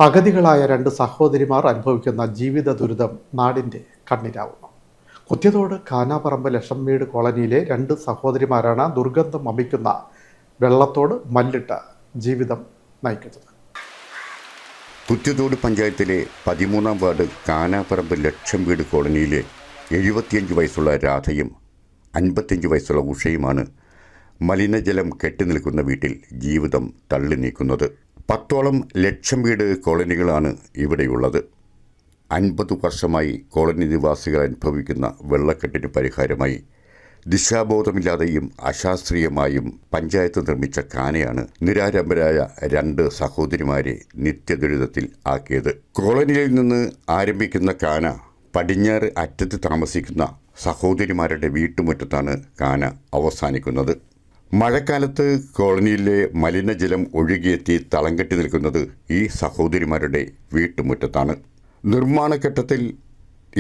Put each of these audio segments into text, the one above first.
അഗതികളായ രണ്ട് സഹോദരിമാർ അനുഭവിക്കുന്ന ജീവിത ദുരിതം നാടിൻ്റെ കണ്ണീരാവുന്നു. കുത്തിയതോട് കാനാപറമ്പ് ലക്ഷംവീട് കോളനിയിലെ രണ്ട് സഹോദരിമാരാണ് ദുർഗന്ധം വമിക്കുന്ന വെള്ളത്തോട് മല്ലിട്ട ജീവിതം നയിക്കുന്നത്. കുത്തിയതോട് പഞ്ചായത്തിലെ 13-ാം വാർഡ് കാനാപറമ്പ് ലക്ഷംവീട് കോളനിയിലെ 75 വയസ്സുള്ള രാധയും 55 വയസ്സുള്ള ഉഷയുമാണ് മലിനജലം കെട്ടിനിൽക്കുന്ന വീട്ടിൽ ജീവിതം തള്ളി നീക്കുന്നത്. 10ഓളം ലക്ഷംവീട് കോളനികളാണ് ഇവിടെയുള്ളത്. 50 വർഷമായി കോളനി നിവാസികൾ അനുഭവിക്കുന്ന വെള്ളക്കെട്ടിന് പരിഹാരമായി ദിശാബോധമില്ലാതെയും അശാസ്ത്രീയമായും പഞ്ചായത്ത് നിർമ്മിച്ച കാനയാണ് നിരാലംബരായ രണ്ട് സഹോദരിമാരെ നിത്യദുരിതത്തിൽ ആക്കിയത്. കോളനിയിൽ നിന്ന് ആരംഭിക്കുന്ന കാന പടിഞ്ഞാറ് അറ്റത്ത് താമസിക്കുന്ന സഹോദരിമാരുടെ വീട്ടുമുറ്റത്താണ് കാന അവസാനിക്കുന്നത്. മഴക്കാലത്ത് കോളനിയിലെ മലിനജലം ഒഴുകിയെത്തി തളം കെട്ടി നിൽക്കുന്നത് ഈ സഹോദരിമാരുടെ വീട്ടുമുറ്റത്താണ്. നിർമ്മാണഘട്ടത്തിൽ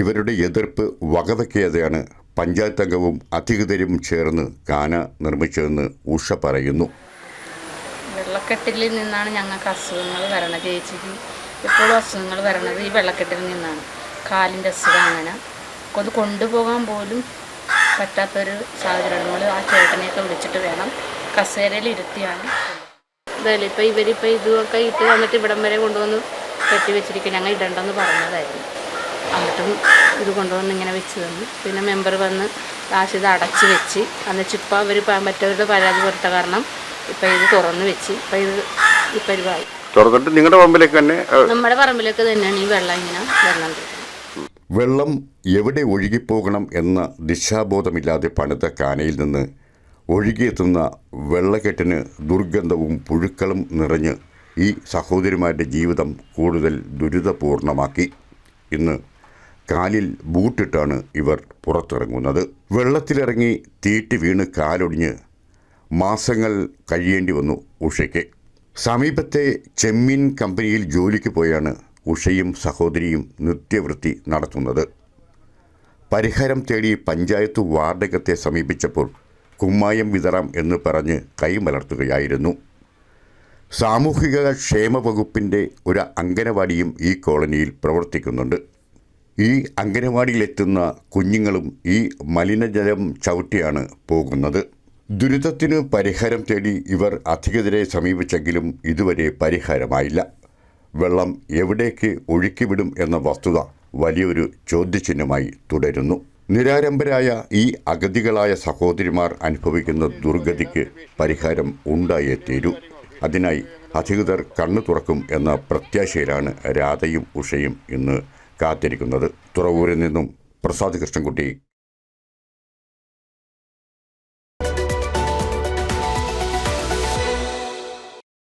ഇവരുടെ എതിർപ്പ് വകവയ്ക്കാതെയാണ് പഞ്ചായത്ത് അംഗവും അധികൃതരും ചേർന്ന് കാന നിർമ്മിച്ചതെന്ന് ഉഷ പറയുന്നു. വെള്ളക്കെട്ടിൽ നിന്നാണ് ഞങ്ങൾക്ക് അസുഖങ്ങൾ വരണത്. ചേച്ചിക്ക് എപ്പോഴും അസുഖങ്ങൾ വരണത് ഈ വെള്ളക്കെട്ടിൽ നിന്നാണ്. കാലിൻ്റെ അസുഖം അങ്ങനെ അത് കൊണ്ടുപോകാൻ പോലും പറ്റാത്തൊരു സാഹചര്യങ്ങൾ. ആ ചേട്ടനെയൊക്കെ വിളിച്ചിട്ട് വേണം കസേരയിൽ ഇരുത്തിയാണ്. അതല്ല ഇപ്പോൾ ഇവരിപ്പോൾ ഇതൊക്കെ ഇട്ട് വന്നിട്ട് ഇവിടം വരെ കൊണ്ടുവന്ന് കെട്ടി വെച്ചിരിക്കും. ഞങ്ങൾ ഇടണ്ടെന്ന് പറഞ്ഞതായിരുന്നു. എന്നിട്ടും ഇത് കൊണ്ടുവന്ന് ഇങ്ങനെ വെച്ച് തന്നു. പിന്നെ മെമ്പർ വന്ന് ലാസ്റ്റ് ഇത് അടച്ച് വെച്ച് എന്നിട്ടിപ്പോൾ അവർ മറ്റവരുടെ പരാതി കൊടുത്ത കാരണം ഇപ്പം ഇത് തുറന്ന് വെച്ച് ഇപ്പം ഇത് ഈ പരിപാടി തുറന്നിട്ട് നിങ്ങളുടെ പറമ്പിലേക്ക് തന്നെ നമ്മുടെ പറമ്പിലേക്ക് തന്നെയാണ് ഈ വെള്ളം ഇങ്ങനെ വരുന്നത്. വെള്ളം എവിടെ ഒഴുകിപ്പോകണം എന്ന ദിശാബോധമില്ലാതെ പണിത കാനയിൽ നിന്ന് ഒഴുകിയെത്തുന്ന വെള്ളക്കെട്ടിന് ദുർഗന്ധവും പുഴുക്കളും നിറഞ്ഞ് ഈ സഹോദരിമാരുടെ ജീവിതം കൂടുതൽ ദുരിതപൂർണമാക്കി. ഇന്ന് കാലിൽ ബൂട്ടിട്ടാണ് ഇവർ പുറത്തിറങ്ങുന്നത്. വെള്ളത്തിലിറങ്ങി തീറ്റി വീണ് കാലൊടിഞ്ഞ് മാസങ്ങൾ കഴിയേണ്ടി വന്നു ഉഷയ്ക്ക്. സമീപത്തെ ചെമ്മീൻ കമ്പനിയിൽ ജോലിക്ക് പോയാണ് ഉഷയും സഹോദരിയും നിത്യവൃത്തി നടത്തുന്നത്. പരിഹാരം തേടി പഞ്ചായത്ത് വാർഡകത്തെ സമീപിച്ചപ്പോൾ കുമ്മായം വിതറാം എന്ന് പറഞ്ഞ് കൈമലർത്തുകയായിരുന്നു. സാമൂഹിക ക്ഷേമ വകുപ്പിൻ്റെ ഒരു അംഗനവാടിയും ഈ കോളനിയിൽ പ്രവർത്തിക്കുന്നുണ്ട്. ഈ അംഗനവാടിയിലെത്തുന്ന കുഞ്ഞുങ്ങളും ഈ മലിനജലം ചവിട്ടിയാണ് പോകുന്നത്. ദുരിതത്തിന് പരിഹാരം തേടി ഇവർ അധികൃതരെ സമീപിച്ചെങ്കിലും ഇതുവരെ പരിഹാരമായില്ല. വെള്ളം എവിടേക്ക് ഒഴുക്കിവിടും എന്ന വസ്തുത വലിയൊരു ചോദ്യചിഹ്നമായി തുടരുന്നു. നിരാലംബരായ ഈ അഗതികളായ സഹോദരിമാർ അനുഭവിക്കുന്ന ദുർഗതിക്ക് പരിഹാരം ഉണ്ടായേ തീരൂ. അതിനായി അധികൃതർ കണ്ണു തുറക്കും എന്ന പ്രത്യാശയിലാണ് രാധയും ഉഷയും ഇന്ന് കാത്തിരിക്കുന്നത്. തുറവൂരിൽ നിന്നും പ്രസാദ് കൃഷ്ണൻകുട്ടി.